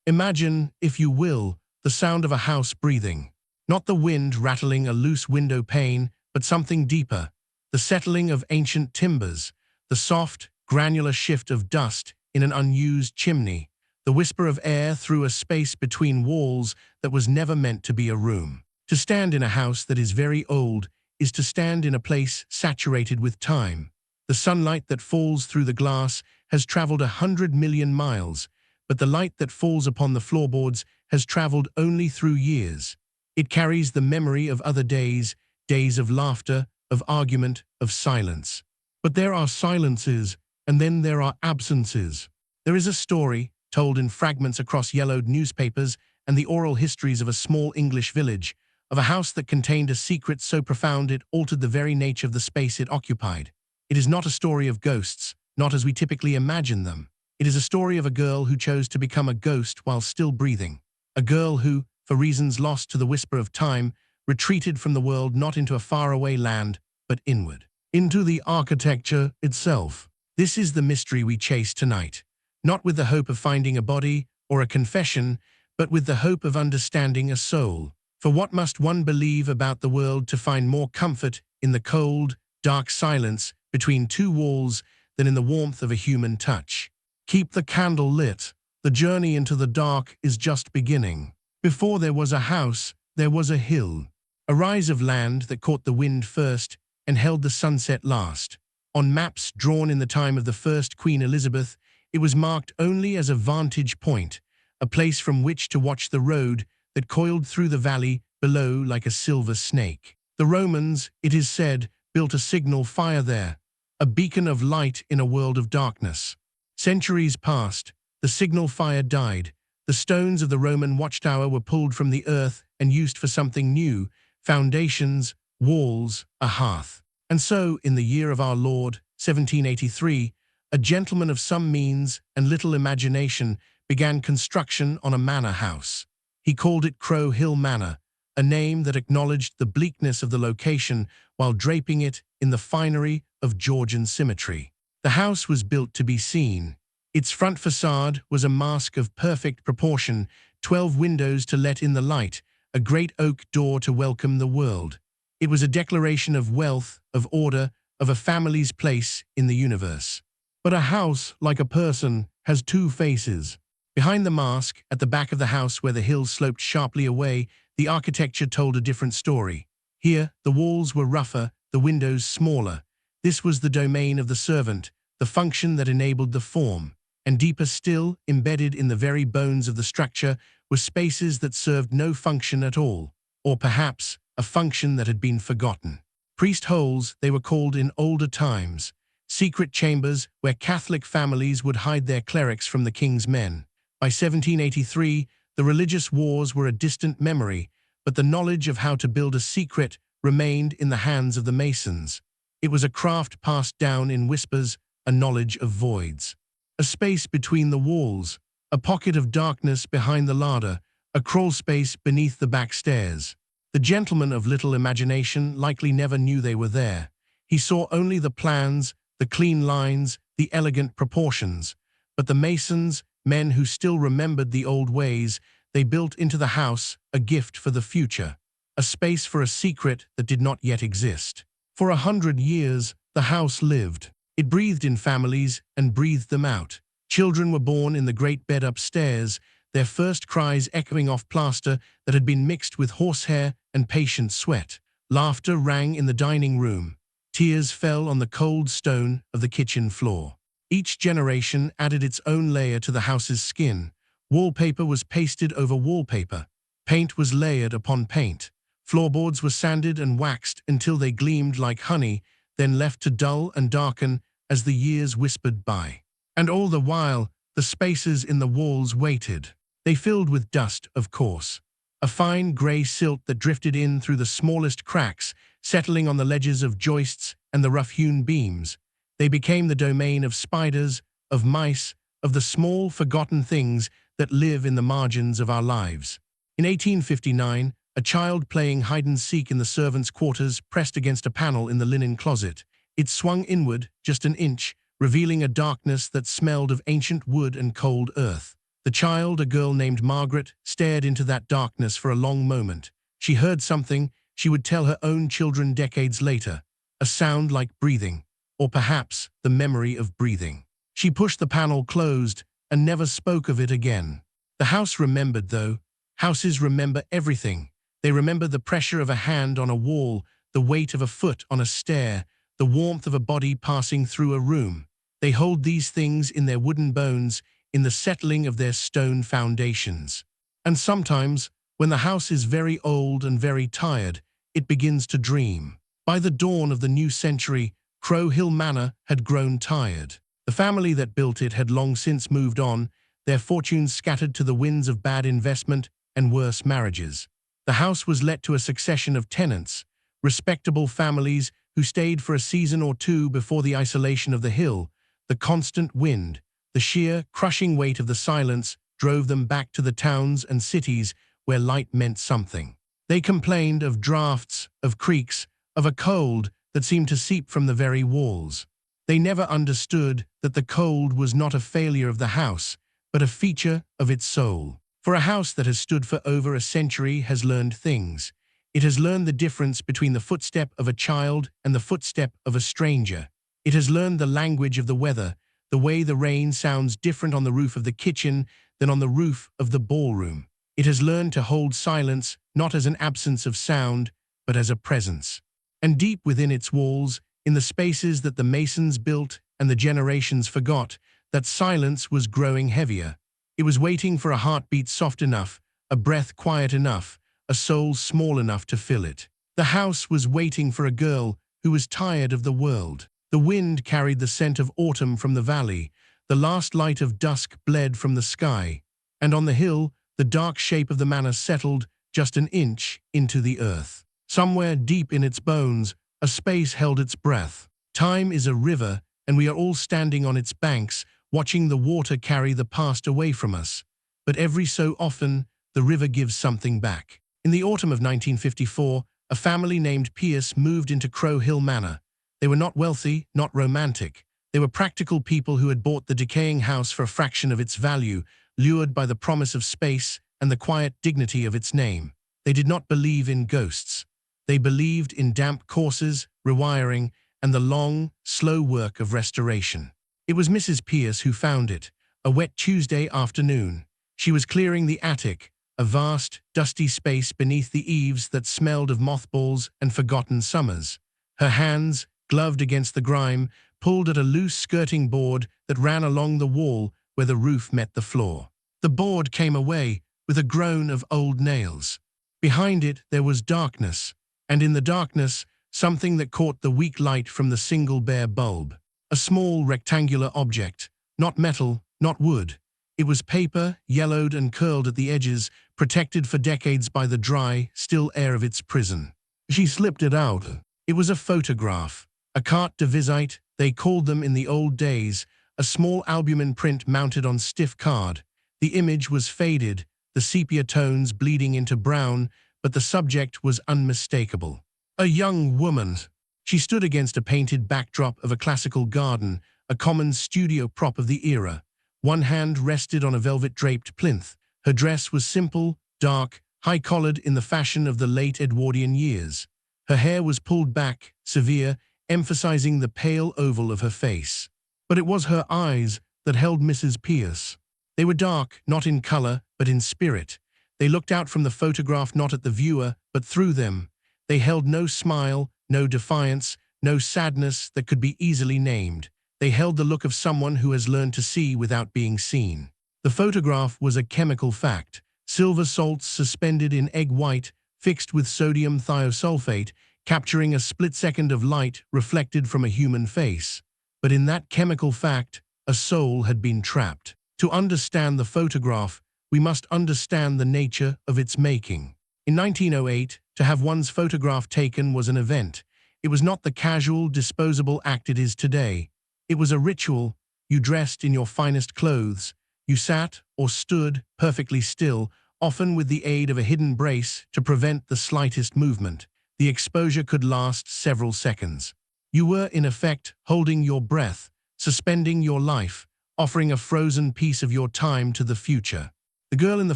Imagine, if you will, the sound of a house breathing. Not the wind rattling a loose window pane, but something deeper. The settling of ancient timbers, the soft, granular shift of dust in an unused chimney, the whisper of air through a space between walls that was never meant to be a room. To stand in a house that is very old is to stand in a place saturated with time. The sunlight that falls through the glass has traveled 100 million miles, but the light that falls upon the floorboards has traveled only through years. It carries the memory of other days, days of laughter, of argument, of silence. But there are silences, and then there are absences. There is a story, told in fragments across yellowed newspapers and the oral histories of a small English village, of a house that contained a secret so profound it altered the very nature of the space it occupied. It is not a story of ghosts, not as we typically imagine them. It is a story of a girl who chose to become a ghost while still breathing. A girl who, for reasons lost to the whisper of time, retreated from the world not into a faraway land, but inward, into the architecture itself. This is the mystery we chase tonight, not with the hope of finding a body or a confession, but with the hope of understanding a soul. For what must one believe about the world to find more comfort in the cold, dark silence between two walls than in the warmth of a human touch? Keep the candle lit. The journey into the dark is just beginning. Before there was a house, there was a hill. A rise of land that caught the wind first and held the sunset last. On maps drawn in the time of the first Queen Elizabeth, it was marked only as a vantage point, a place from which to watch the road that coiled through the valley below like a silver snake. The Romans, it is said, built a signal fire there, a beacon of light in a world of darkness. Centuries passed, the signal fire died. The stones of the Roman watchtower were pulled from the earth and used for something new, foundations, walls, a hearth. And so, in the year of our Lord, 1783, a gentleman of some means and little imagination began construction on a manor house. He called it Crow Hill Manor, a name that acknowledged the bleakness of the location while draping it in the finery of Georgian symmetry. The house was built to be seen. Its front facade was a mask of perfect proportion, 12 windows to let in the light, a great oak door to welcome the world. It was a declaration of wealth, of order, of a family's place in the universe. But a house, like a person, has two faces. Behind the mask, at the back of the house where the hill sloped sharply away, the architecture told a different story. Here, the walls were rougher, the windows smaller. This was the domain of the servant, the function that enabled the form. And deeper still, embedded in the very bones of the structure, were spaces that served no function at all, or perhaps a function that had been forgotten. Priest holes, they were called in older times, secret chambers where Catholic families would hide their clerics from the king's men. By 1783, the religious wars were a distant memory, but the knowledge of how to build a secret remained in the hands of the masons. It was a craft passed down in whispers, a knowledge of voids. A space between the walls, a pocket of darkness behind the larder, a crawl space beneath the back stairs. The gentleman of little imagination likely never knew they were there. He saw only the plans, the clean lines, the elegant proportions. But the masons, men who still remembered the old ways, they built into the house a gift for the future, a space for a secret that did not yet exist. For 100 years, the house lived. It breathed in families and breathed them out. Children were born in the great bed upstairs, their first cries echoing off plaster that had been mixed with horsehair and patient sweat. Laughter rang in the dining room. Tears fell on the cold stone of the kitchen floor. Each generation added its own layer to the house's skin. Wallpaper was pasted over wallpaper. Paint was layered upon paint. Floorboards were sanded and waxed until they gleamed like honey, then left to dull and darken as the years whispered by. And all the while, the spaces in the walls waited. They filled with dust, of course. A fine grey silt that drifted in through the smallest cracks, settling on the ledges of joists and the rough-hewn beams. They became the domain of spiders, of mice, of the small, forgotten things that live in the margins of our lives. In 1859, a child playing hide-and-seek in the servants' quarters pressed against a panel in the linen closet. It swung inward, just an inch, revealing a darkness that smelled of ancient wood and cold earth. The child, a girl named Margaret, stared into that darkness for a long moment. She heard something she would tell her own children decades later, a sound like breathing, or perhaps the memory of breathing. She pushed the panel closed and never spoke of it again. The house remembered, though. Houses remember everything. They remember the pressure of a hand on a wall, the weight of a foot on a stair, the warmth of a body passing through a room. They hold these things in their wooden bones, in the settling of their stone foundations. And sometimes, when the house is very old and very tired, it begins to dream. By the dawn of the new century, Crow Hill Manor had grown tired. The family that built it had long since moved on, their fortunes scattered to the winds of bad investment and worse marriages. The house was let to a succession of tenants, respectable families who stayed for a season or two before the isolation of the hill. The constant wind, the sheer, crushing weight of the silence drove them back to the towns and cities where light meant something. They complained of drafts, of creaks, of a cold that seemed to seep from the very walls. They never understood that the cold was not a failure of the house, but a feature of its soul. For a house that has stood for over a century has learned things. It has learned the difference between the footstep of a child and the footstep of a stranger. It has learned the language of the weather, the way the rain sounds different on the roof of the kitchen than on the roof of the ballroom. It has learned to hold silence not as an absence of sound, but as a presence. And deep within its walls, in the spaces that the masons built and the generations forgot, that silence was growing heavier. It was waiting for a heartbeat soft enough, a breath quiet enough, a soul small enough to fill it. The house was waiting for a girl who was tired of the world. The wind carried the scent of autumn from the valley, the last light of dusk bled from the sky, and on the hill, the dark shape of the manor settled just an inch into the earth. Somewhere deep in its bones, a space held its breath. Time is a river, and we are all standing on its banks, watching the water carry the past away from us. But every so often, the river gives something back. In the autumn of 1954, a family named Pierce moved into Crow Hill Manor. They were not wealthy, not romantic. They were practical people who had bought the decaying house for a fraction of its value, lured by the promise of space and the quiet dignity of its name. They did not believe in ghosts. They believed in damp courses, rewiring, and the long, slow work of restoration. It was Mrs. Pierce who found it, a wet Tuesday afternoon. She was clearing the attic, a vast, dusty space beneath the eaves that smelled of mothballs and forgotten summers. Her hands, gloved against the grime, pulled at a loose skirting board that ran along the wall where the roof met the floor. The board came away with a groan of old nails. Behind it there was darkness, and in the darkness, something that caught the weak light from the single bare bulb. A small rectangular object, not metal, not wood. It was paper, yellowed and curled at the edges, protected for decades by the dry, still air of its prison. She slipped it out. It was a photograph, a carte de visite, they called them in the old days, a small albumen print mounted on stiff card. The image was faded, the sepia tones bleeding into brown, but the subject was unmistakable. A young woman. She stood against a painted backdrop of a classical garden, a common studio prop of the era. One hand rested on a velvet-draped plinth. Her dress was simple, dark, high-collared in the fashion of the late Edwardian years. Her hair was pulled back, severe, emphasizing the pale oval of her face. But it was her eyes that held Mrs. Pierce. They were dark, not in color, but in spirit. They looked out from the photograph not at the viewer, but through them. They held no smile, no defiance, no sadness that could be easily named. They held the look of someone who has learned to see without being seen. The photograph was a chemical fact. Silver salts suspended in egg white, fixed with sodium thiosulfate, capturing a split second of light reflected from a human face. But in that chemical fact, a soul had been trapped. To understand the photograph, we must understand the nature of its making. In 1908, to have one's photograph taken was an event. It was not the casual, disposable act it is today. It was a ritual. You dressed in your finest clothes. You sat or stood perfectly still, often with the aid of a hidden brace to prevent the slightest movement. The exposure could last several seconds. You were, in effect, holding your breath, suspending your life, offering a frozen piece of your time to the future. The girl in the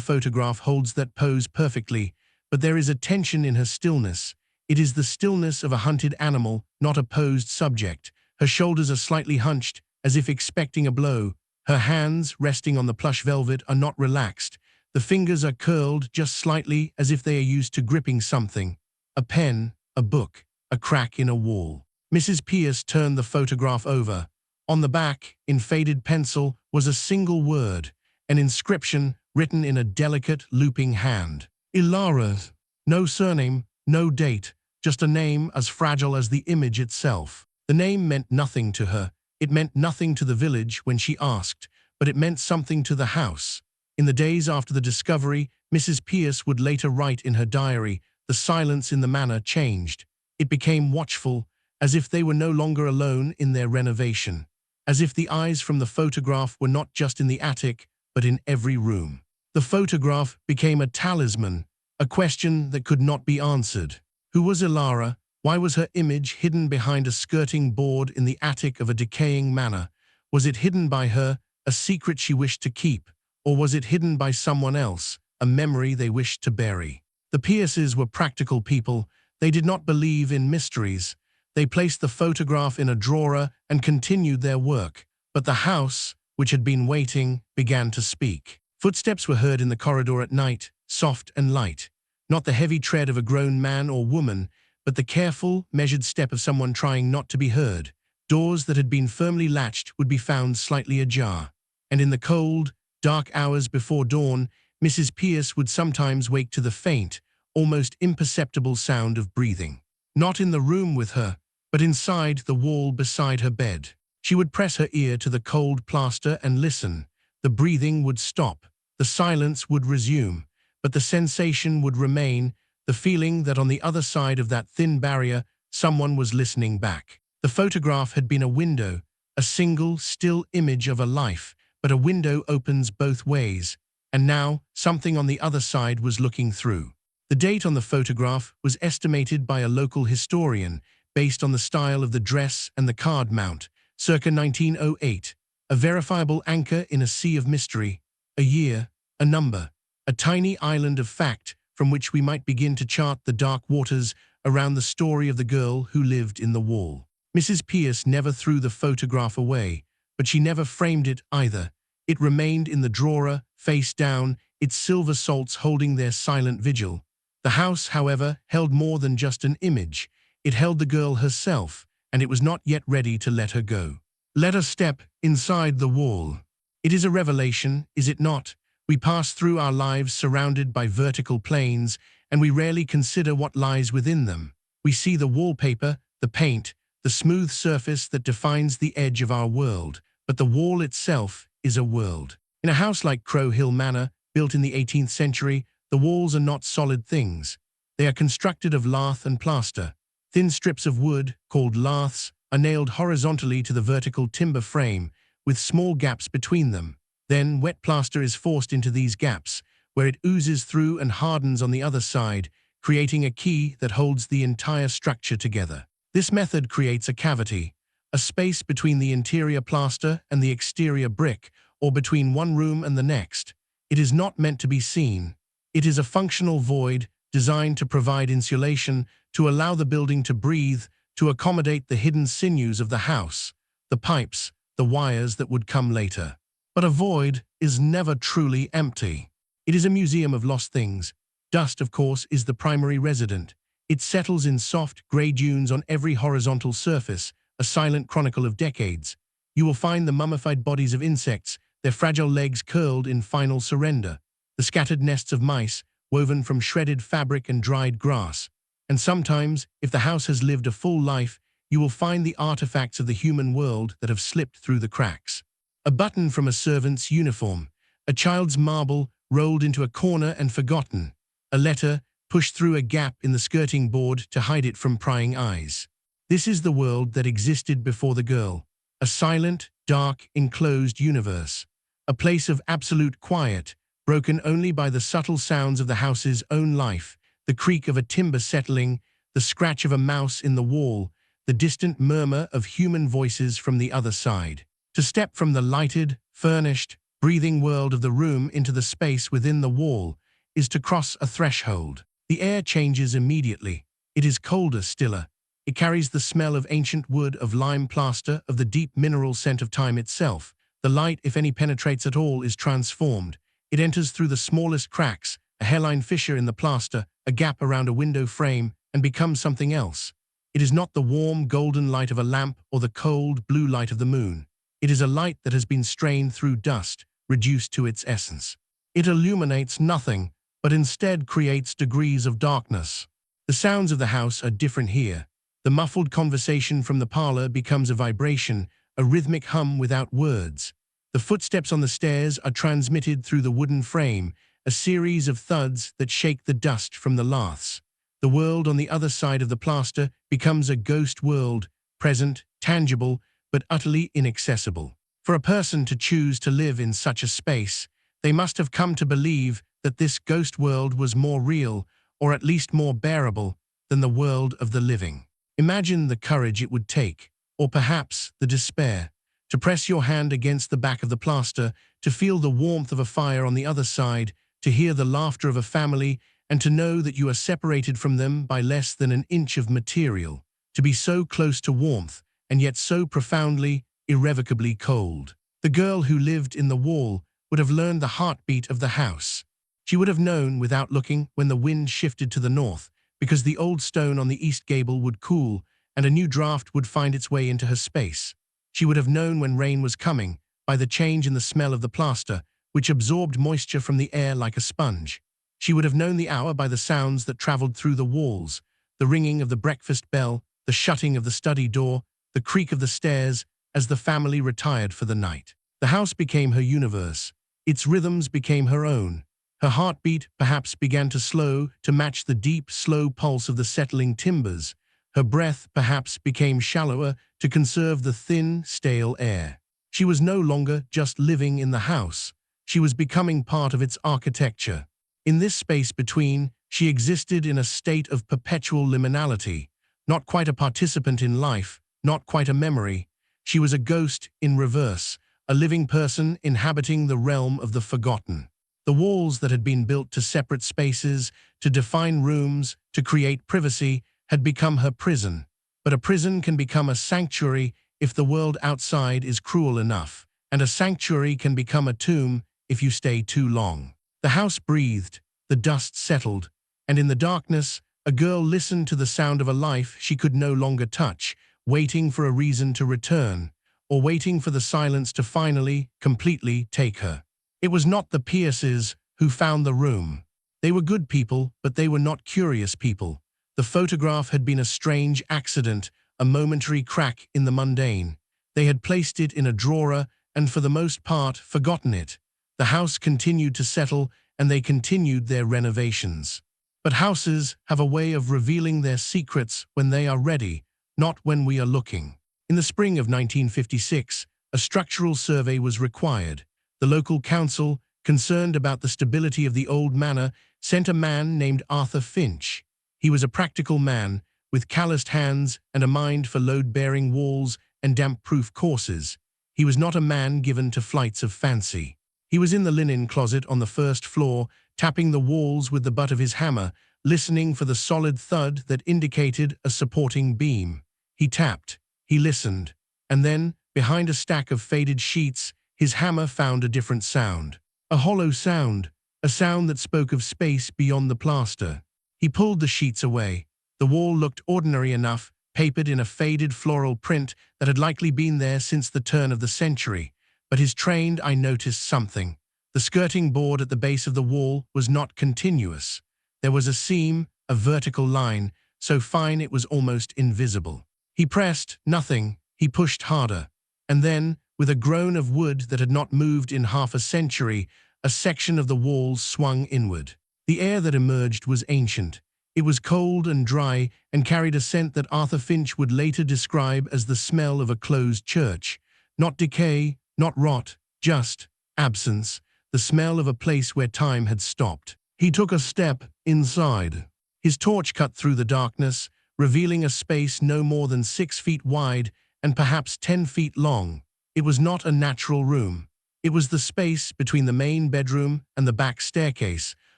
photograph holds that pose perfectly, but there is a tension in her stillness. It is the stillness of a hunted animal, not a posed subject. Her shoulders are slightly hunched, as if expecting a blow. Her hands, resting on the plush velvet, are not relaxed. The fingers are curled just slightly, as if they are used to gripping something. A pen, a book, a crack in a wall. Mrs. Pierce turned the photograph over. On the back, in faded pencil, was a single word, an inscription written in a delicate, looping hand. Elara. No surname, no date, just a name as fragile as the image itself. The name meant nothing to her. It meant nothing to the village when she asked, but it meant something to the house. In the days after the discovery, Mrs. Pierce would later write in her diary, the silence in the manor changed. It became watchful, as if they were no longer alone in their renovation, as if the eyes from the photograph were not just in the attic, but in every room. The photograph became a talisman, a question that could not be answered. Who was Elara? Why was her image hidden behind a skirting board in the attic of a decaying manor? Was it hidden by her, a secret she wished to keep, or was it hidden by someone else, a memory they wished to bury? The Pierces were practical people. They did not believe in mysteries. They placed the photograph in a drawer and continued their work. But the house, which had been waiting, began to speak. Footsteps were heard in the corridor at night, soft and light. Not the heavy tread of a grown man or woman, but the careful, measured step of someone trying not to be heard. Doors that had been firmly latched would be found slightly ajar. And in the cold, dark hours before dawn, Mrs. Pierce would sometimes wake to the faint, almost imperceptible sound of breathing. Not in the room with her, but inside the wall beside her bed. She would press her ear to the cold plaster and listen. The breathing would stop, the silence would resume, but the sensation would remain, the feeling that on the other side of that thin barrier, someone was listening back. The photograph had been a window, a single, still image of a life, but a window opens both ways, and now something on the other side was looking through. The date on the photograph was estimated by a local historian, based on the style of the dress and the card mount, circa 1908, a verifiable anchor in a sea of mystery, a year, a number, a tiny island of fact from which we might begin to chart the dark waters around the story of the girl who lived in the wall. Mrs. Pierce never threw the photograph away, but she never framed it either. It remained in the drawer, face down, its silver salts holding their silent vigil. The house, however, held more than just an image. It held the girl herself, and it was not yet ready to let her go. Let us step inside the wall. It is a revelation, is it not? We pass through our lives surrounded by vertical planes, and we rarely consider what lies within them. We see the wallpaper, the paint, the smooth surface that defines the edge of our world, but the wall itself is a world. In a house like Crow Hill Manor, built in the 18th century, the walls are not solid things. They are constructed of lath and plaster. Thin strips of wood, called laths, are nailed horizontally to the vertical timber frame, with small gaps between them. Then wet plaster is forced into these gaps, where it oozes through and hardens on the other side, creating a key that holds the entire structure together. This method creates a cavity, a space between the interior plaster and the exterior brick, or between one room and the next. It is not meant to be seen. It is a functional void designed to provide insulation, to allow the building to breathe, to accommodate the hidden sinews of the house, the pipes, the wires that would come later. But a void is never truly empty. It is a museum of lost things. Dust, of course, is the primary resident. It settles in soft, grey dunes on every horizontal surface, a silent chronicle of decades. You will find the mummified bodies of insects, their fragile legs curled in final surrender, the scattered nests of mice, woven from shredded fabric and dried grass. And sometimes, if the house has lived a full life, you will find the artifacts of the human world that have slipped through the cracks. A button from a servant's uniform, a child's marble rolled into a corner and forgotten, a letter pushed through a gap in the skirting board to hide it from prying eyes. This is the world that existed before the girl, a silent, dark, enclosed universe, a place of absolute quiet, broken only by the subtle sounds of the house's own life, the creak of a timber settling, the scratch of a mouse in the wall, the distant murmur of human voices from the other side. To step from the lighted, furnished, breathing world of the room into the space within the wall is to cross a threshold. The air changes immediately. It is colder, stiller. It carries the smell of ancient wood, of lime plaster, of the deep mineral scent of time itself. The light, if any penetrates at all, is transformed. It enters through the smallest cracks, a hairline fissure in the plaster, a gap around a window frame, and becomes something else. It is not the warm, golden light of a lamp or the cold, blue light of the moon. It is a light that has been strained through dust, reduced to its essence. It illuminates nothing, but instead creates degrees of darkness. The sounds of the house are different here. The muffled conversation from the parlor becomes a vibration, a rhythmic hum without words. The footsteps on the stairs are transmitted through the wooden frame, a series of thuds that shake the dust from the laths. The world on the other side of the plaster becomes a ghost world, present, tangible, but utterly inaccessible. For a person to choose to live in such a space, they must have come to believe that this ghost world was more real, or at least more bearable, than the world of the living. Imagine the courage it would take, or perhaps the despair, to press your hand against the back of the plaster, to feel the warmth of a fire on the other side, to hear the laughter of a family, and to know that you are separated from them by less than an inch of material, to be so close to warmth, and yet so profoundly, irrevocably cold. The girl who lived in the wall would have learned the heartbeat of the house. She would have known, without looking, when the wind shifted to the north, because the old stone on the east gable would cool, and a new draught would find its way into her space. She would have known when rain was coming, by the change in the smell of the plaster, which absorbed moisture from the air like a sponge. She would have known the hour by the sounds that traveled through the walls, the ringing of the breakfast bell, the shutting of the study door, the creak of the stairs, as the family retired for the night. The house became her universe. Its rhythms became her own. Her heartbeat perhaps began to slow to match the deep, slow pulse of the settling timbers. Her breath perhaps became shallower to conserve the thin, stale air. She was no longer just living in the house. She was becoming part of its architecture. In this space between, she existed in a state of perpetual liminality, not quite a participant in life, not quite a memory. She was a ghost in reverse, a living person inhabiting the realm of the forgotten. The walls that had been built to separate spaces, to define rooms, to create privacy, had become her prison. But a prison can become a sanctuary if the world outside is cruel enough, and a sanctuary can become a tomb if you stay too long. The house breathed, the dust settled, and in the darkness, a girl listened to the sound of a life she could no longer touch, waiting for a reason to return, or waiting for the silence to finally, completely take her. It was not the Pierces who found the room. They were good people, but they were not curious people. The photograph had been a strange accident, a momentary crack in the mundane. They had placed it in a drawer and for the most part forgotten it. The house continued to settle and they continued their renovations. But houses have a way of revealing their secrets when they are ready, not when we are looking. In the spring of 1956, a structural survey was required. The local council, concerned about the stability of the old manor, sent a man named Arthur Finch. He was a practical man, with calloused hands and a mind for load-bearing walls and damp-proof courses. He was not a man given to flights of fancy. He was in the linen closet on the first floor, tapping the walls with the butt of his hammer, listening for the solid thud that indicated a supporting beam. He tapped, he listened, and then, behind a stack of faded sheets, his hammer found a different sound. A hollow sound, a sound that spoke of space beyond the plaster. He pulled the sheets away. The wall looked ordinary enough, papered in a faded floral print that had likely been there since the turn of the century. But his trained eye noticed something. The skirting board at the base of the wall was not continuous. There was a seam, a vertical line, so fine it was almost invisible. He pressed, nothing. He pushed harder. And then, with a groan of wood that had not moved in half a century, a section of the walls swung inward. The air that emerged was ancient. It was cold and dry and carried a scent that Arthur Finch would later describe as the smell of a closed church. Not decay, not rot, just absence, the smell of a place where time had stopped. He took a step inside. His torch cut through the darkness, revealing a space no more than 6 feet wide and perhaps 10 feet long. It was not a natural room. It was the space between the main bedroom and the back staircase,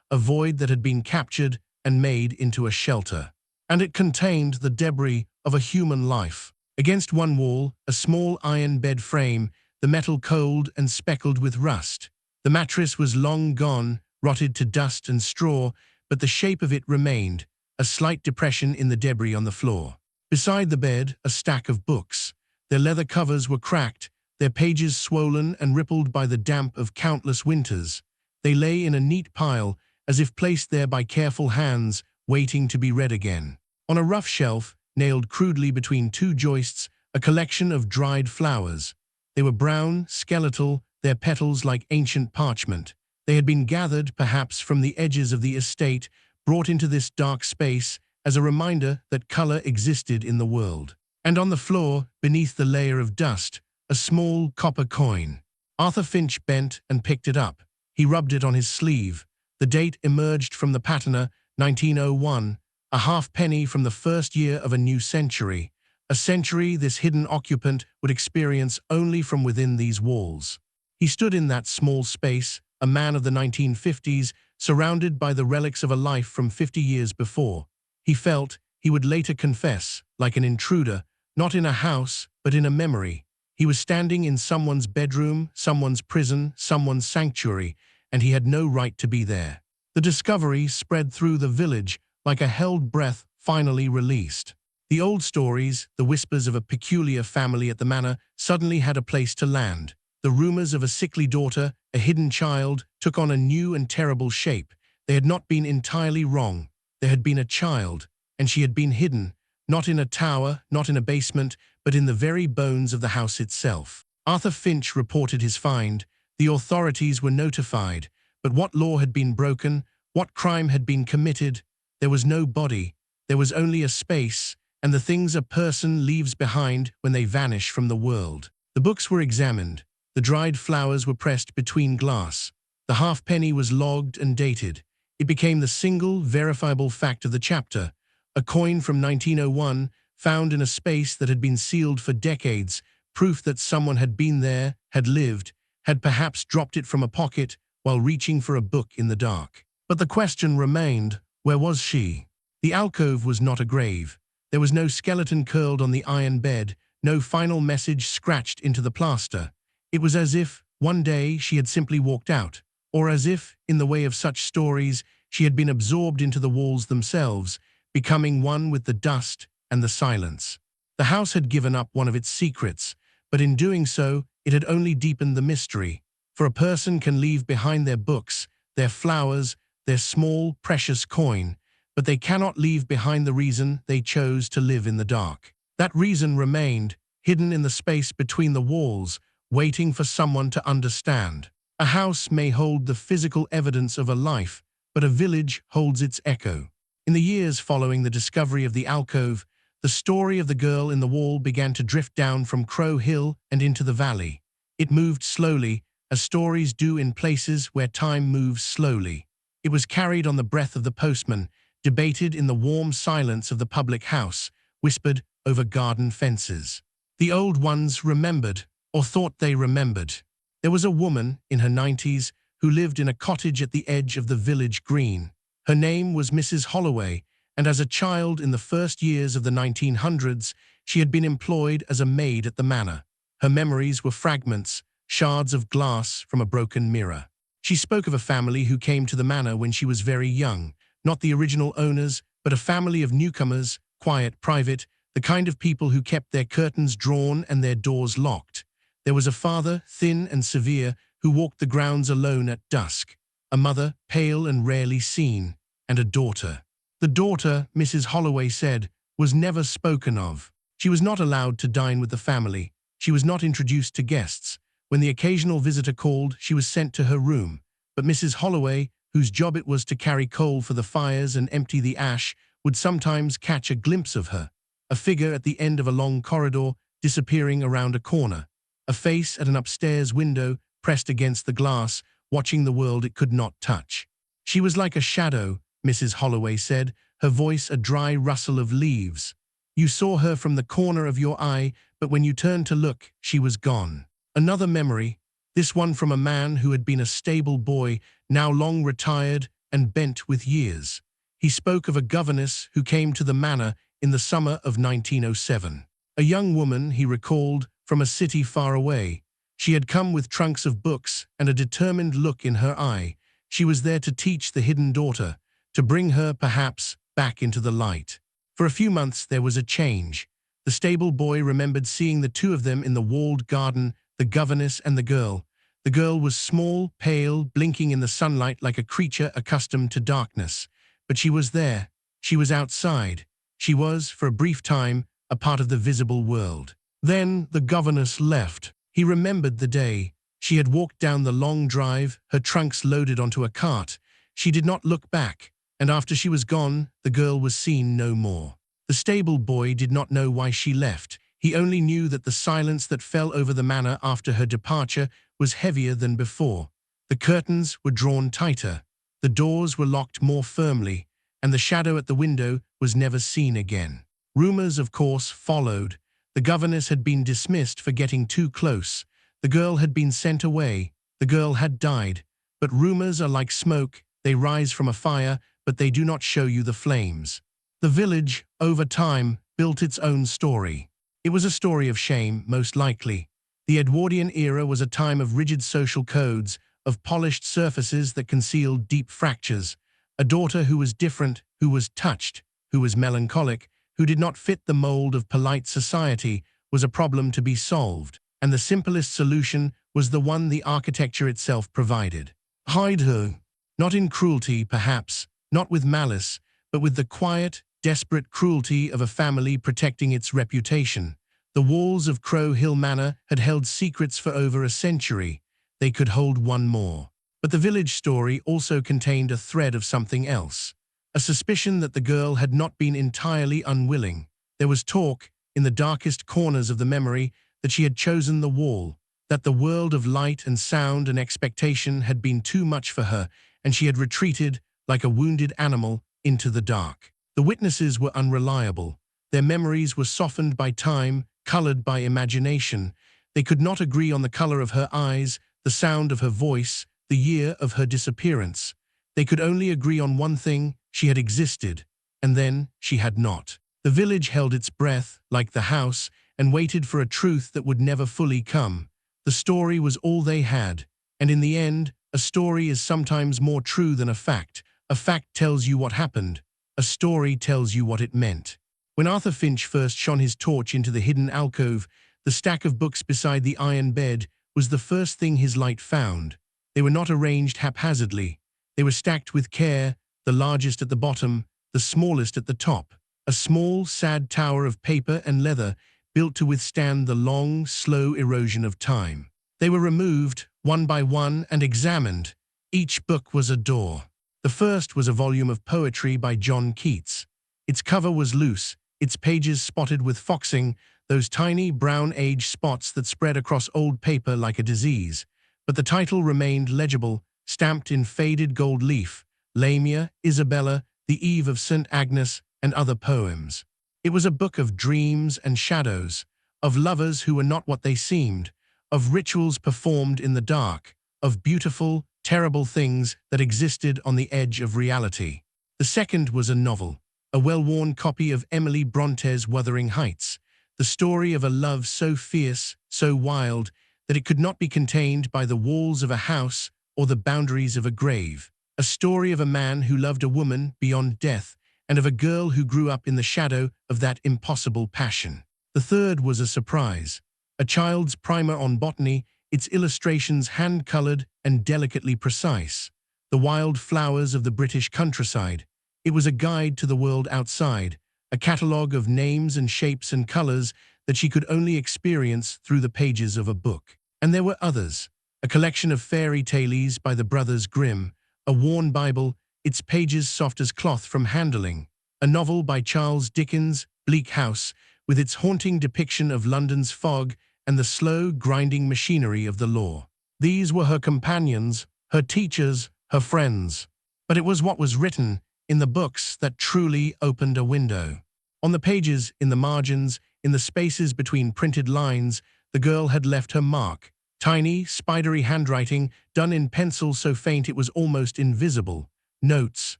a void that had been captured and made into a shelter. And it contained the debris of a human life. Against one wall, a small iron bed frame, the metal cold and speckled with rust. The mattress was long gone, rotted to dust and straw, but the shape of it remained, a slight depression in the debris on the floor. Beside the bed, a stack of books. Their leather covers were cracked, their pages swollen and rippled by the damp of countless winters. They lay in a neat pile, as if placed there by careful hands, waiting to be read again. On a rough shelf, nailed crudely between two joists, a collection of dried flowers. They were brown, skeletal, their petals like ancient parchment. They had been gathered, perhaps from the edges of the estate, brought into this dark space as a reminder that color existed in the world. And on the floor, beneath the layer of dust, a small copper coin. Arthur Finch bent and picked it up. He rubbed it on his sleeve. The date emerged from the patina, 1901, a halfpenny from the first year of a new century, a century this hidden occupant would experience only from within these walls. He stood in that small space, a man of the 1950s, surrounded by the relics of a life from 50 years before. He felt, he would later confess, like an intruder, not in a house, but in a memory. He was standing in someone's bedroom, someone's prison, someone's sanctuary, and he had no right to be there. The discovery spread through the village like a held breath finally released. The old stories, the whispers of a peculiar family at the manor, suddenly had a place to land. The rumors of a sickly daughter, a hidden child, took on a new and terrible shape. They had not been entirely wrong. There had been a child, and she had been hidden, not in a tower, not in a basement, but in the very bones of the house itself. Arthur Finch reported his find. The authorities were notified, but what law had been broken? What crime had been committed? There was no body. There was only a space, and the things a person leaves behind when they vanish from the world. The books were examined. The dried flowers were pressed between glass. The halfpenny was logged and dated. It became the single verifiable fact of the chapter. A coin from 1901, found in a space that had been sealed for decades, proof that someone had been there, had lived, had perhaps dropped it from a pocket while reaching for a book in the dark. But the question remained, where was she? The alcove was not a grave. There was no skeleton curled on the iron bed, no final message scratched into the plaster. It was as if, one day, she had simply walked out, or as if, in the way of such stories, she had been absorbed into the walls themselves, becoming one with the dust and the silence. The house had given up one of its secrets, but in doing so, it had only deepened the mystery. For a person can leave behind their books, their flowers, their small, precious coin, but they cannot leave behind the reason they chose to live in the dark. That reason remained, hidden in the space between the walls, waiting for someone to understand. A house may hold the physical evidence of a life, but a village holds its echo. In the years following the discovery of the alcove, the story of the girl in the wall began to drift down from Crow Hill and into the valley. It moved slowly, as stories do in places where time moves slowly. It was carried on the breath of the postman, debated in the warm silence of the public house, whispered over garden fences. The old ones remembered, or thought they remembered. There was a woman, in her 90s, who lived in a cottage at the edge of the village green. Her name was Mrs. Holloway, and as a child in the first years of the 1900s, she had been employed as a maid at the manor. Her memories were fragments, shards of glass from a broken mirror. She spoke of a family who came to the manor when she was very young, not the original owners, but a family of newcomers, quiet, private, the kind of people who kept their curtains drawn and their doors locked. There was a father, thin and severe, who walked the grounds alone at dusk, a mother, pale and rarely seen, and a daughter. The daughter, Mrs. Holloway said, was never spoken of. She was not allowed to dine with the family. She was not introduced to guests. When the occasional visitor called, she was sent to her room. But Mrs. Holloway, whose job it was to carry coal for the fires and empty the ash, would sometimes catch a glimpse of her, a figure at the end of a long corridor, disappearing around a corner, a face at an upstairs window, pressed against the glass, watching the world it could not touch. She was like a shadow, Mrs. Holloway said, her voice a dry rustle of leaves. You saw her from the corner of your eye, but when you turned to look, she was gone. Another memory, this one from a man who had been a stable boy, now long retired and bent with years. He spoke of a governess who came to the manor in the summer of 1907. A young woman, he recalled, from a city far away. She had come with trunks of books and a determined look in her eye. She was there to teach the hidden daughter, to bring her, perhaps, back into the light. For a few months there was a change. The stable boy remembered seeing the two of them in the walled garden, the governess and the girl. The girl was small, pale, blinking in the sunlight like a creature accustomed to darkness. But she was there. She was outside. She was, for a brief time, a part of the visible world. Then the governess left. He remembered the day. She had walked down the long drive, her trunks loaded onto a cart. She did not look back, and after she was gone, the girl was seen no more. The stable boy did not know why she left. He only knew that the silence that fell over the manor after her departure was heavier than before. The curtains were drawn tighter, the doors were locked more firmly, and the shadow at the window was never seen again. Rumors, of course, followed. The governess had been dismissed for getting too close. The girl had been sent away. The girl had died. But rumors are like smoke. They rise from a fire, but they do not show you the flames. The village, over time, built its own story. It was a story of shame, most likely. The Edwardian era was a time of rigid social codes, of polished surfaces that concealed deep fractures. A daughter who was different, who was touched, who was melancholic, who did not fit the mold of polite society, was a problem to be solved, and the simplest solution was the one the architecture itself provided. Hide her. Not in cruelty, perhaps, not with malice, but with the quiet, desperate cruelty of a family protecting its reputation. The walls of Crow Hill Manor had held secrets for over a century. They could hold one more. But the village story also contained a thread of something else. A suspicion that the girl had not been entirely unwilling. There was talk, in the darkest corners of the memory, that she had chosen the wall, that the world of light and sound and expectation had been too much for her, and she had retreated, like a wounded animal, into the dark. The witnesses were unreliable. Their memories were softened by time, colored by imagination. They could not agree on the color of her eyes, the sound of her voice, the year of her disappearance. They could only agree on one thing: she had existed, and then she had not. The village held its breath, like the house, and waited for a truth that would never fully come. The story was all they had, and in the end, a story is sometimes more true than a fact. A fact tells you what happened. A story tells you what it meant. When Arthur Finch first shone his torch into the hidden alcove, the stack of books beside the iron bed was the first thing his light found. They were not arranged haphazardly. They were stacked with care, the largest at the bottom, the smallest at the top. A small, sad tower of paper and leather built to withstand the long, slow erosion of time. They were removed, one by one, and examined. Each book was a door. The first was a volume of poetry by John Keats. Its cover was loose, its pages spotted with foxing, those tiny brown age spots that spread across old paper like a disease. But the title remained legible, stamped in faded gold leaf: Lamia, Isabella, The Eve of St. Agnes, and other poems. It was a book of dreams and shadows, of lovers who were not what they seemed, of rituals performed in the dark, of beautiful, terrible things that existed on the edge of reality. The second was a novel, a well-worn copy of Emily Bronte's Wuthering Heights, the story of a love so fierce, so wild, that it could not be contained by the walls of a house or the boundaries of a grave. A story of a man who loved a woman beyond death, and of a girl who grew up in the shadow of that impossible passion. The third was a surprise, a child's primer on botany, its illustrations hand-colored and delicately precise. The wild flowers of the British countryside. It was a guide to the world outside, a catalogue of names and shapes and colors that she could only experience through the pages of a book. And there were others, a collection of fairy tales by the Brothers Grimm, a worn Bible, its pages soft as cloth from handling, a novel by Charles Dickens, Bleak House, with its haunting depiction of London's fog and the slow, grinding machinery of the law. These were her companions, her teachers, her friends. But it was what was written in the books that truly opened a window. On the pages, in the margins, in the spaces between printed lines, the girl had left her mark, Tiny, spidery handwriting, done in pencil so faint it was almost invisible. Notes,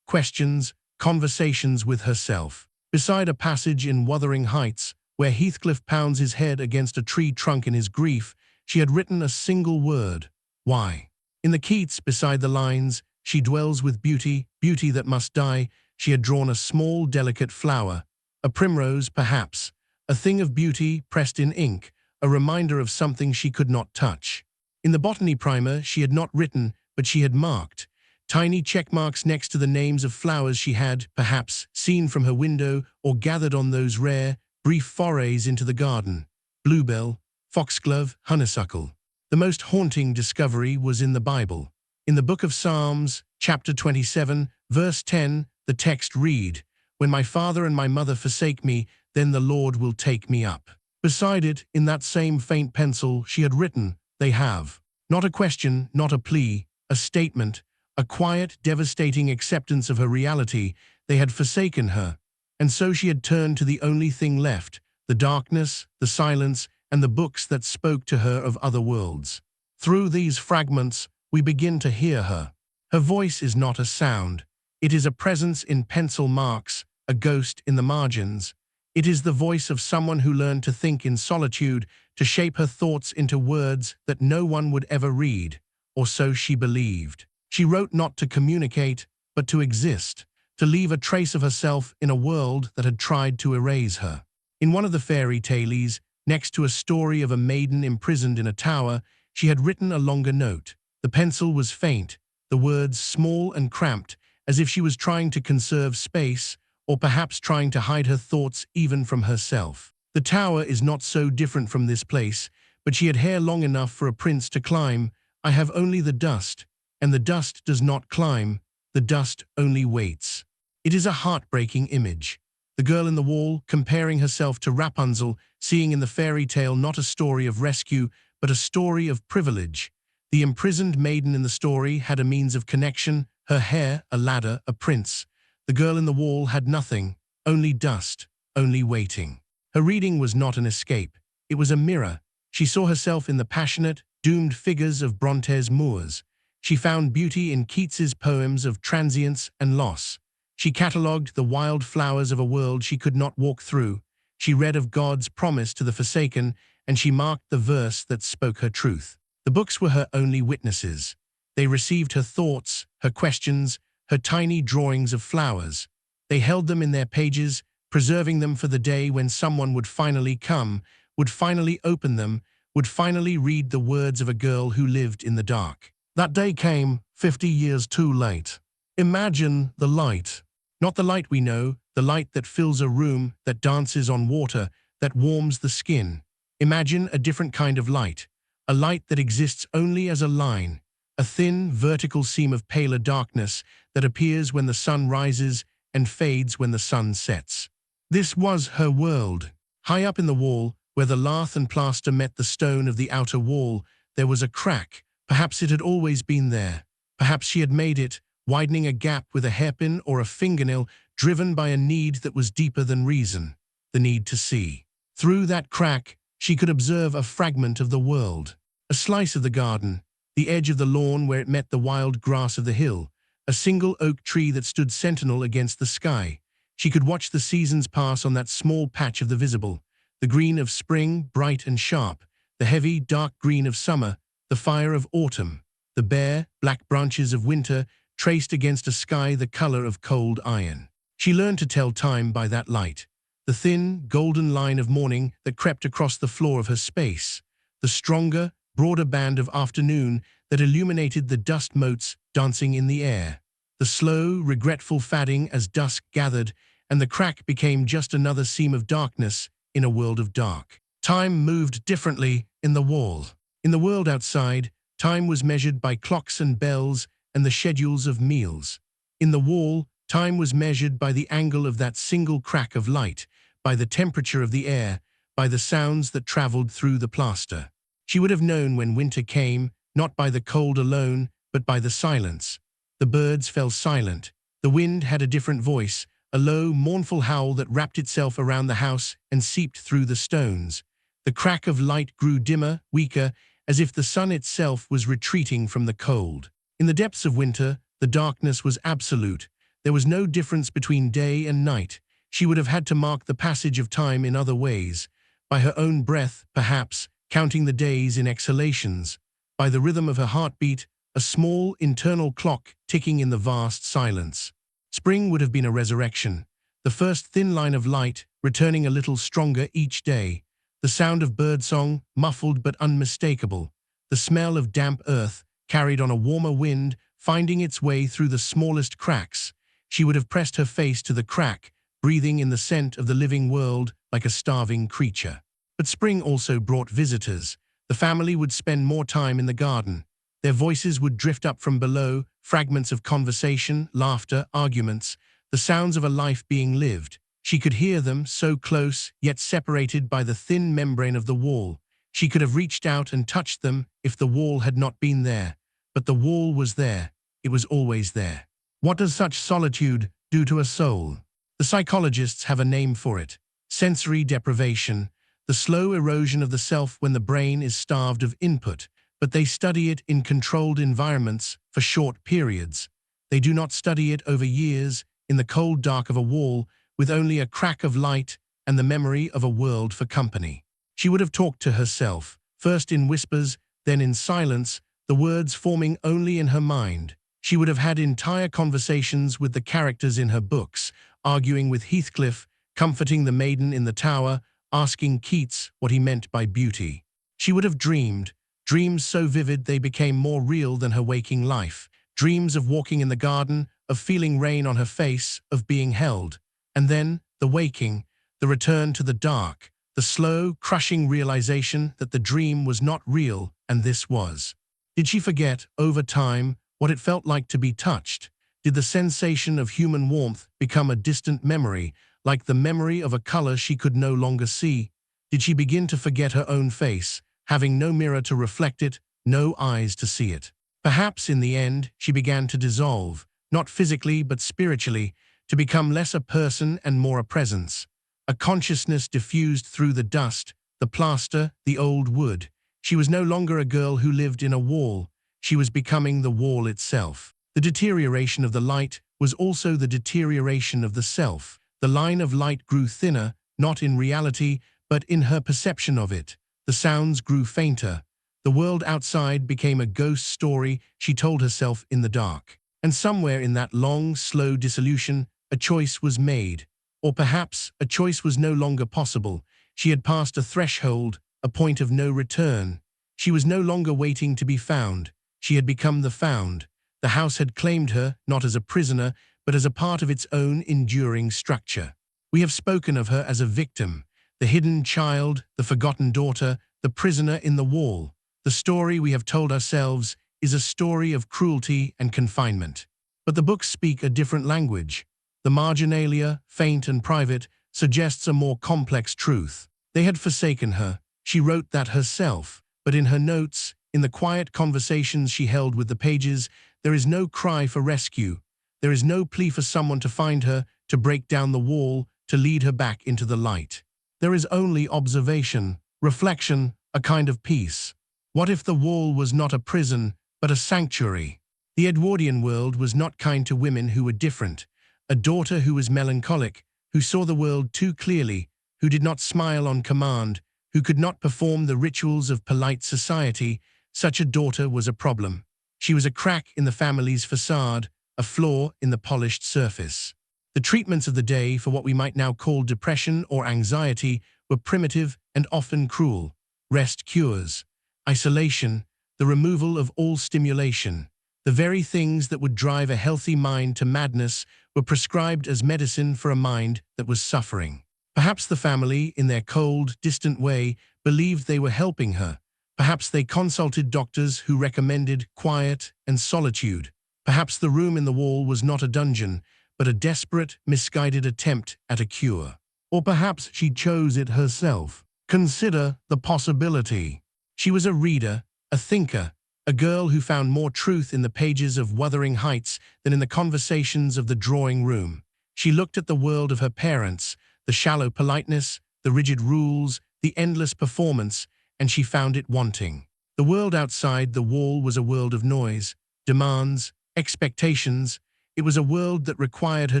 questions, conversations with herself. Beside a passage in Wuthering Heights, where Heathcliff pounds his head against a tree trunk in his grief, she had written a single word: why. In the Keats, beside the lines, she dwells with beauty, beauty that must die, she had drawn a small, delicate flower, a primrose, perhaps, a thing of beauty pressed in ink, a reminder of something she could not touch. In the botany primer, she had not written, but she had marked. Tiny check marks next to the names of flowers she had, perhaps, seen from her window or gathered on those rare, brief forays into the garden. Bluebell, foxglove, honeysuckle. The most haunting discovery was in the Bible. In the book of Psalms, chapter 27, verse 10, the text read, "When my father and my mother forsake me, then the Lord will take me up." Beside it, in that same faint pencil, she had written, "They have." Not a question, not a plea, a statement, a quiet, devastating acceptance of her reality. They had forsaken her, and so she had turned to the only thing left, the darkness, the silence, and the books that spoke to her of other worlds. Through these fragments, we begin to hear her. Her voice is not a sound. It is a presence in pencil marks, a ghost in the margins. It is the voice of someone who learned to think in solitude, to shape her thoughts into words that no one would ever read, or so she believed. She wrote not to communicate, but to exist, to leave a trace of herself in a world that had tried to erase her. In one of the fairy tales, next to a story of a maiden imprisoned in a tower, she had written a longer note. The pencil was faint, the words small and cramped, as if she was trying to conserve space, or perhaps trying to hide her thoughts even from herself. The tower is not so different from this place, but she had hair long enough for a prince to climb. I have only the dust, and the dust does not climb, the dust only waits. It is a heartbreaking image. The girl in the wall, comparing herself to Rapunzel, seeing in the fairy tale not a story of rescue, but a story of privilege. The imprisoned maiden in the story had a means of connection, her hair, a ladder, a prince. The girl in the wall had nothing, only dust, only waiting. Her reading was not an escape. It was a mirror. She saw herself in the passionate, doomed figures of Bronte's Moors. She found beauty in Keats's poems of transience and loss. She catalogued the wild flowers of a world she could not walk through. She read of God's promise to the forsaken, and she marked the verse that spoke her truth. The books were her only witnesses. They received her thoughts, her questions, her tiny drawings of flowers. They held them in their pages, preserving them for the day when someone would finally come, would finally open them, would finally read the words of a girl who lived in the dark. That day came, 50 years too late. Imagine the light. Not the light we know, the light that fills a room, that dances on water, that warms the skin. Imagine a different kind of light, a light that exists only as a line, a thin, vertical seam of paler darkness that appears when the sun rises and fades when the sun sets. This was her world. High up in the wall, where the lath and plaster met the stone of the outer wall, there was a crack. Perhaps it had always been there. Perhaps she had made it, widening a gap with a hairpin or a fingernail, driven by a need that was deeper than reason, the need to see. Through that crack, she could observe a fragment of the world, a slice of the garden, the edge of the lawn where it met the wild grass of the hill, a single oak tree that stood sentinel against the sky. She could watch the seasons pass on that small patch of the visible, the green of spring, bright and sharp, the heavy, dark green of summer, the fire of autumn, the bare, black branches of winter, traced against a sky the color of cold iron. She learned to tell time by that light, the thin, golden line of morning that crept across the floor of her space, the stronger, broader band of afternoon that illuminated the dust motes dancing in the air, the slow, regretful fading as dusk gathered, and the crack became just another seam of darkness in a world of dark. Time moved differently in the wall. In the world outside, time was measured by clocks and bells and the schedules of meals. In the wall, time was measured by the angle of that single crack of light, by the temperature of the air, by the sounds that traveled through the plaster. She would have known when winter came, not by the cold alone, but by the silence. The birds fell silent. The wind had a different voice, a low, mournful howl that wrapped itself around the house and seeped through the stones. The crack of light grew dimmer, weaker, as if the sun itself was retreating from the cold. In the depths of winter, the darkness was absolute. There was no difference between day and night. She would have had to mark the passage of time in other ways, by her own breath, perhaps, counting the days in exhalations, by the rhythm of her heartbeat, a small internal clock ticking in the vast silence. Spring would have been a resurrection, the first thin line of light returning a little stronger each day, the sound of birdsong, muffled but unmistakable, the smell of damp earth carried on a warmer wind finding its way through the smallest cracks. She would have pressed her face to the crack, breathing in the scent of the living world like a starving creature. But spring also brought visitors. The family would spend more time in the garden. Their voices would drift up from below, fragments of conversation, laughter, arguments, the sounds of a life being lived. She could hear them, so close, yet separated by the thin membrane of the wall. She could have reached out and touched them if the wall had not been there. But the wall was there. It was always there. What does such solitude do to a soul? The psychologists have a name for it: sensory deprivation, the slow erosion of the self when the brain is starved of input. But they study it in controlled environments for short periods. They do not study it over years, in the cold dark of a wall, with only a crack of light and the memory of a world for company. She would have talked to herself, first in whispers, then in silence, the words forming only in her mind. She would have had entire conversations with the characters in her books, arguing with Heathcliff, comforting the maiden in the tower, asking Keats what he meant by beauty. She would have dreamed, dreams so vivid they became more real than her waking life, dreams of walking in the garden, of feeling rain on her face, of being held. And then, the waking, the return to the dark, the slow, crushing realization that the dream was not real and this was. Did she forget, over time, what it felt like to be touched? Did the sensation of human warmth become a distant memory, like the memory of a color she could no longer see? Did she begin to forget her own face, having no mirror to reflect it, no eyes to see it? Perhaps in the end, she began to dissolve, not physically but spiritually, to become less a person and more a presence. A consciousness diffused through the dust, the plaster, the old wood. She was no longer a girl who lived in a wall. She was becoming the wall itself. The deterioration of the light was also the deterioration of the self. The line of light grew thinner, not in reality, but in her perception of it. The sounds grew fainter. The world outside became a ghost story she told herself in the dark. And somewhere in that long, slow dissolution, a choice was made. Or perhaps a choice was no longer possible. She had passed a threshold, a point of no return. She was no longer waiting to be found. She had become the found. The house had claimed her, not as a prisoner, but as a part of its own enduring structure. We have spoken of her as a victim, the hidden child, the forgotten daughter, the prisoner in the wall. The story we have told ourselves is a story of cruelty and confinement. But the books speak a different language. The marginalia, faint and private, suggests a more complex truth. They had forsaken her. She wrote that herself. But in her notes, in the quiet conversations she held with the pages, there is no cry for rescue. There is no plea for someone to find her, to break down the wall, to lead her back into the light. There is only observation, reflection, a kind of peace. What if the wall was not a prison, but a sanctuary? The Edwardian world was not kind to women who were different. A daughter who was melancholic, who saw the world too clearly, who did not smile on command, who could not perform the rituals of polite society, such a daughter was a problem. She was a crack in the family's facade, a flaw in the polished surface. The treatments of the day for what we might now call depression or anxiety were primitive and often cruel. Rest cures, isolation, the removal of all stimulation. The very things that would drive a healthy mind to madness were prescribed as medicine for a mind that was suffering. Perhaps the family, in their cold, distant way, believed they were helping her. Perhaps they consulted doctors who recommended quiet and solitude. Perhaps the room in the wall was not a dungeon, but a desperate, misguided attempt at a cure. Or perhaps she chose it herself. Consider the possibility. She was a reader, a thinker, a girl who found more truth in the pages of Wuthering Heights than in the conversations of the drawing room. She looked at the world of her parents, the shallow politeness, the rigid rules, the endless performance, and she found it wanting. The world outside the wall was a world of noise, demands, expectations. It was a world that required her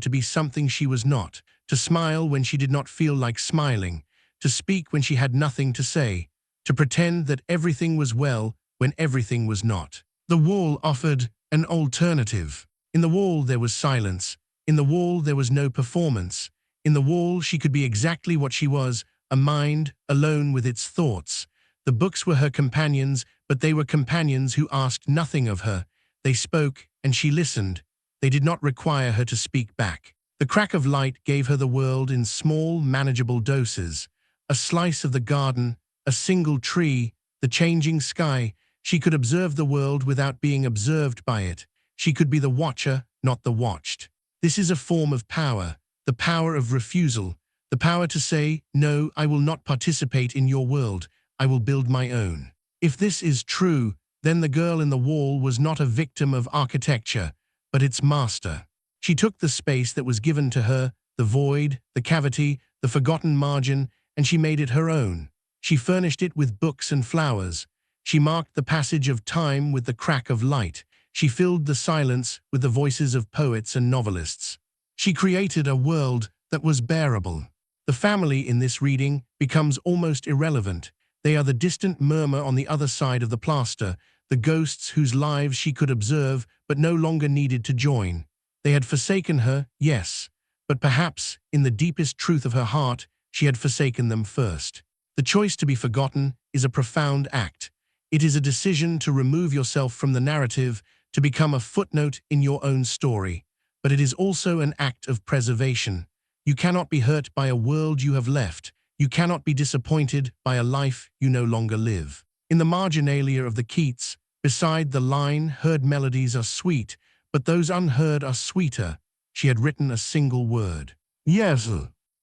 to be something she was not, to smile when she did not feel like smiling, to speak when she had nothing to say, to pretend that everything was well when everything was not. The wall offered an alternative. In the wall there was silence. In the wall there was no performance. In the wall she could be exactly what she was, a mind alone with its thoughts. The books were her companions, but they were companions who asked nothing of her. They spoke, and she listened. They did not require her to speak back. The crack of light gave her the world in small, manageable doses. A slice of the garden, a single tree, the changing sky. She could observe the world without being observed by it. She could be the watcher, not the watched. This is a form of power, the power of refusal, the power to say, no, I will not participate in your world. I will build my own. If this is true, then the girl in the wall was not a victim of architecture, but its master. She took the space that was given to her, the void, the cavity, the forgotten margin, and she made it her own. She furnished it with books and flowers. She marked the passage of time with the crack of light. She filled the silence with the voices of poets and novelists. She created a world that was bearable. The family in this reading becomes almost irrelevant. They are the distant murmur on the other side of the plaster, the ghosts whose lives she could observe but no longer needed to join. They had forsaken her, yes, but perhaps, in the deepest truth of her heart, she had forsaken them first. The choice to be forgotten is a profound act. It is a decision to remove yourself from the narrative, to become a footnote in your own story. But it is also an act of preservation. You cannot be hurt by a world you have left. You cannot be disappointed by a life you no longer live. In the marginalia of the Keats, beside the line, heard melodies are sweet, but those unheard are sweeter, she had written a single word. Yes.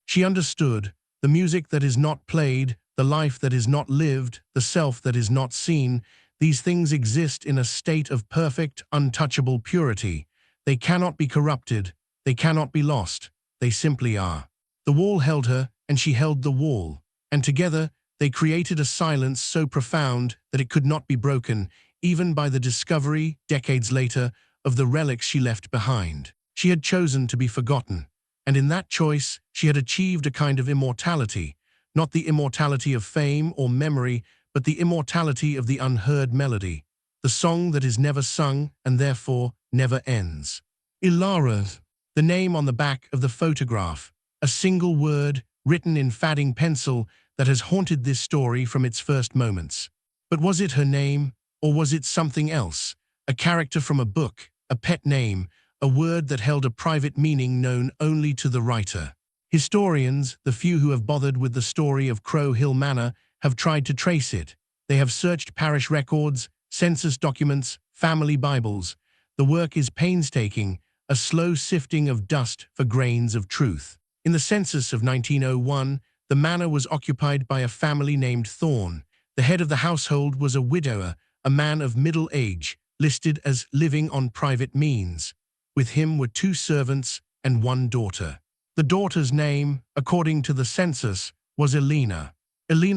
She understood. The music that is not played, the life that is not lived, the self that is not seen, these things exist in a state of perfect, untouchable purity. They cannot be corrupted. They cannot be lost. They simply are. The wall held her, and she held the wall. And together, they created a silence so profound that it could not be broken, even by the discovery, decades later, of the relics she left behind. She had chosen to be forgotten. And in that choice, she had achieved a kind of immortality, not the immortality of fame or memory, but the immortality of the unheard melody, the song that is never sung and therefore never ends. Elara, the name on the back of the photograph, a single word written in fading pencil that has haunted this story from its first moments. But was it her name, or was it something else? A character from a book, a pet name, a word that held a private meaning known only to the writer. Historians, the few who have bothered with the story of Crow Hill Manor, have tried to trace it. They have searched parish records, census documents, family Bibles. The work is painstaking, a slow sifting of dust for grains of truth. In the census of 1901, the manor was occupied by a family named Thorne. The head of the household was a widower, a man of middle age, listed as living on private means. With him were 2 servants and 1 daughter. The daughter's name, according to the census, was Eleanor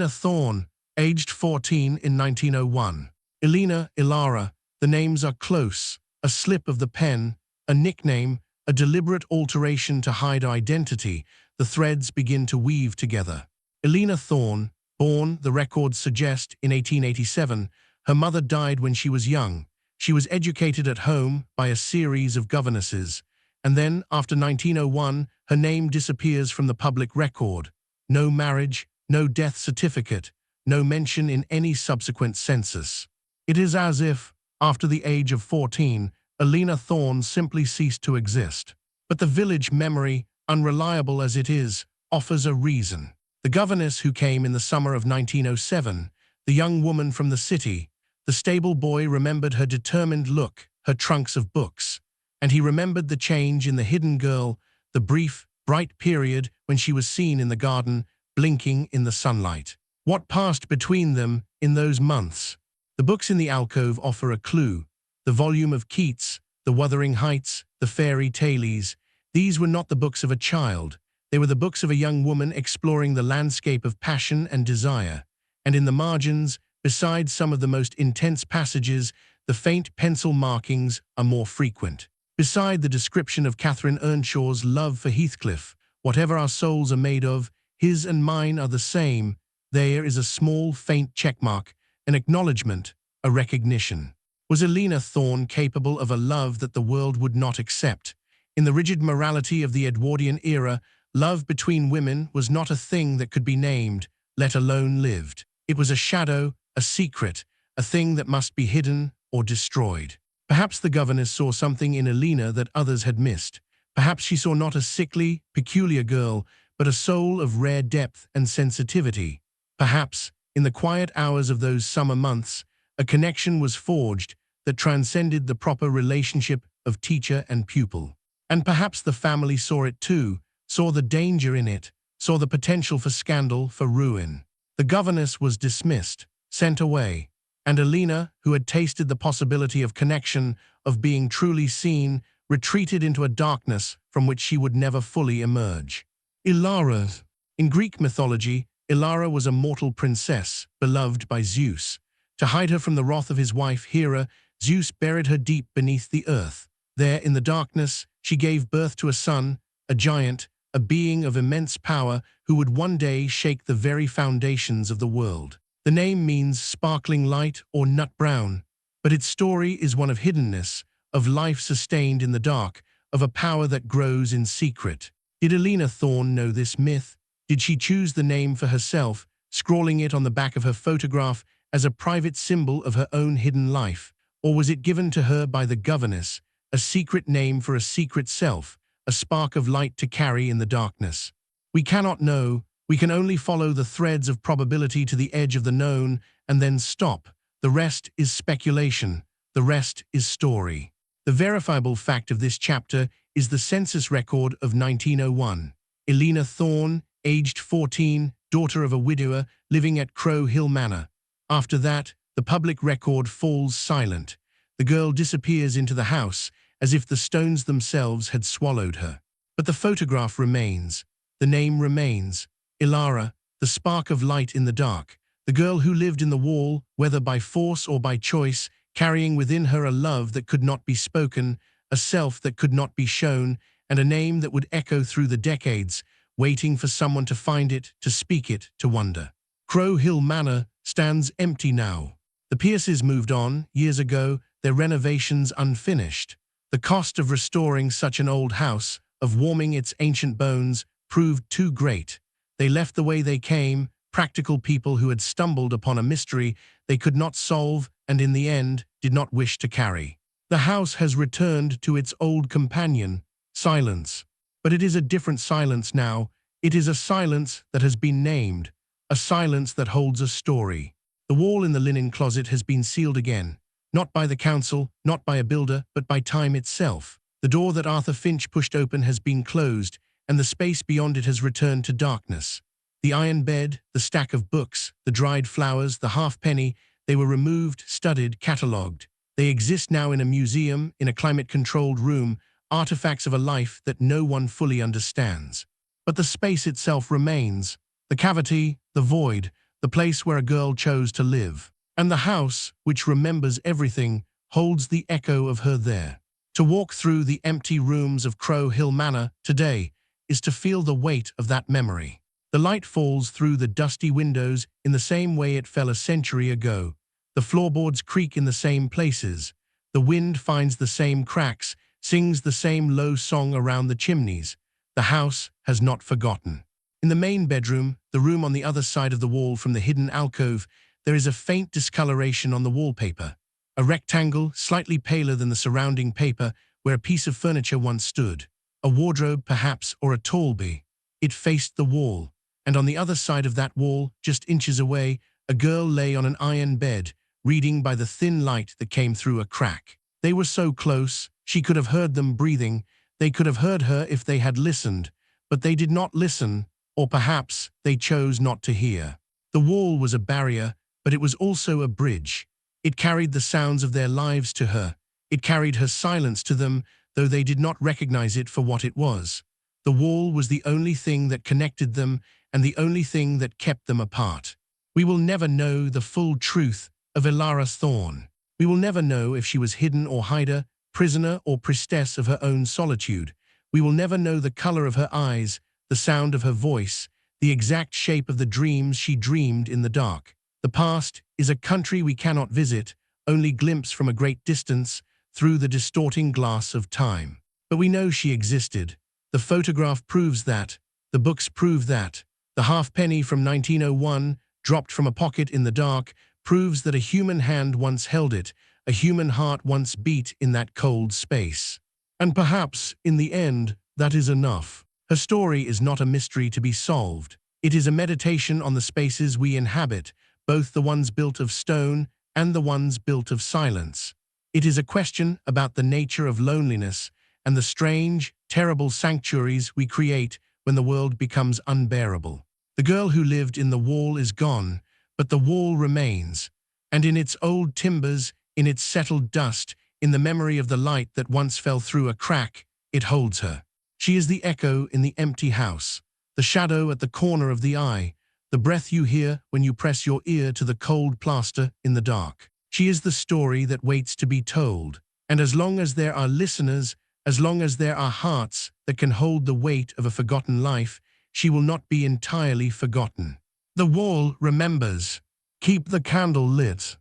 Thorne, aged 14 in 1901. Elara, the names are close, a slip of the pen, a nickname, a deliberate alteration to hide identity. The threads begin to weave together. Eleanor Thorne, born, the records suggest, in 1887, her mother died when she was young. She was educated at home by a series of governesses, and then, after 1901, her name disappears from the public record. No marriage, no death certificate, no mention in any subsequent census. It is as if, after the age of 14, Eleanor Thorne simply ceased to exist. But the village memory, unreliable as it is, offers a reason. The governess who came in the summer of 1907, the young woman from the city, the stable boy remembered her determined look, her trunks of books. And he remembered the change in the hidden girl, the brief, bright period when she was seen in the garden, blinking in the sunlight. What passed between them in those months? The books in the alcove offer a clue. The volume of Keats, the Wuthering Heights, the Fairy Tales. These were not the books of a child. They were the books of a young woman exploring the landscape of passion and desire. And in the margins, Besides some of the most intense passages, the faint pencil markings are more frequent. Beside the description of Catherine Earnshaw's love for Heathcliff, whatever our souls are made of, his and mine are the same, there is a small, faint checkmark, an acknowledgement, a recognition. Was Eleanor Thorne capable of a love that the world would not accept? In the rigid morality of the Edwardian era, love between women was not a thing that could be named, let alone lived. It was a shadow, a secret, a thing that must be hidden or destroyed. Perhaps the governess saw something in Eleanor that others had missed. Perhaps she saw not a sickly, peculiar girl, but a soul of rare depth and sensitivity. Perhaps, in the quiet hours of those summer months, a connection was forged that transcended the proper relationship of teacher and pupil. And perhaps the family saw it too, saw the danger in it, saw the potential for scandal, for ruin. The governess was dismissed, sent away, and Eleanor, who had tasted the possibility of connection, of being truly seen, retreated into a darkness from which she would never fully emerge. Elara. In Greek mythology, Elara was a mortal princess, beloved by Zeus. To hide her from the wrath of his wife Hera, Zeus buried her deep beneath the earth. There, in the darkness, she gave birth to a son, a giant, a being of immense power who would one day shake the very foundations of the world. The name means sparkling light or nut brown, but its story is one of hiddenness, of life sustained in the dark, of a power that grows in secret. Did Eleanor Thorne know this myth? Did she choose the name for herself, scrawling it on the back of her photograph as a private symbol of her own hidden life? Or was it given to her by the governess, a secret name for a secret self, a spark of light to carry in the darkness? We cannot know. We can only follow the threads of probability to the edge of the known and then stop. The rest is speculation. The rest is story. The verifiable fact of this chapter is the census record of 1901. Eleanor Thorne, aged 14, daughter of a widower, living at Crow Hill Manor. After that, the public record falls silent. The girl disappears into the house, as if the stones themselves had swallowed her. But the photograph remains. The name remains. Elara, the spark of light in the dark. The girl who lived in the wall, whether by force or by choice, carrying within her a love that could not be spoken, a self that could not be shown, and a name that would echo through the decades, waiting for someone to find it, to speak it, to wonder. Crow Hill Manor stands empty now. The Pierces moved on, years ago, their renovations unfinished. The cost of restoring such an old house, of warming its ancient bones, proved too great. They left the way they came, practical people who had stumbled upon a mystery they could not solve and in the end did not wish to carry. The house has returned to its old companion, silence. But it is a different silence now. It is a silence that has been named, a silence that holds a story. The wall in the linen closet has been sealed again, not by the council, not by a builder, but by time itself. The door that Arthur Finch pushed open has been closed, and the space beyond it has returned to darkness. The iron bed, the stack of books, the dried flowers, the halfpenny, they were removed, studied, catalogued. They exist now in a museum, in a climate-controlled room, artifacts of a life that no one fully understands. But the space itself remains, the cavity, the void, the place where a girl chose to live. And the house, which remembers everything, holds the echo of her there. To walk through the empty rooms of Crow Hill Manor today is to feel the weight of that memory. The light falls through the dusty windows in the same way it fell a century ago. The floorboards creak in the same places. The wind finds the same cracks, sings the same low song around the chimneys. The house has not forgotten. In the main bedroom, the room on the other side of the wall from the hidden alcove, there is a faint discoloration on the wallpaper. A rectangle, slightly paler than the surrounding paper, where a piece of furniture once stood. A wardrobe, perhaps, or a tallby. It faced the wall, and on the other side of that wall, just inches away, a girl lay on an iron bed, reading by the thin light that came through a crack. They were so close, she could have heard them breathing. They could have heard her if they had listened, but they did not listen, or perhaps they chose not to hear. The wall was a barrier, but it was also a bridge. It carried the sounds of their lives to her. It carried her silence to them, though they did not recognize it for what it was. The wall was the only thing that connected them and the only thing that kept them apart. We will never know the full truth of Eleanor Thorne. We will never know if she was hidden or hider, prisoner or priestess of her own solitude. We will never know the color of her eyes, the sound of her voice, the exact shape of the dreams she dreamed in the dark. The past is a country we cannot visit, only glimpse from a great distance through the distorting glass of time. But we know she existed. The photograph proves that. The books prove that. The halfpenny from 1901, dropped from a pocket in the dark, proves that a human hand once held it, a human heart once beat in that cold space. And perhaps, in the end, that is enough. Her story is not a mystery to be solved. It is a meditation on the spaces we inhabit, both the ones built of stone and the ones built of silence. It is a question about the nature of loneliness and the strange, terrible sanctuaries we create when the world becomes unbearable. The girl who lived in the wall is gone, but the wall remains, and in its old timbers, in its settled dust, in the memory of the light that once fell through a crack, it holds her. She is the echo in the empty house, the shadow at the corner of the eye, the breath you hear when you press your ear to the cold plaster in the dark. She is the story that waits to be told, and as long as there are listeners, as long as there are hearts that can hold the weight of a forgotten life, she will not be entirely forgotten. The wall remembers. Keep the candle lit.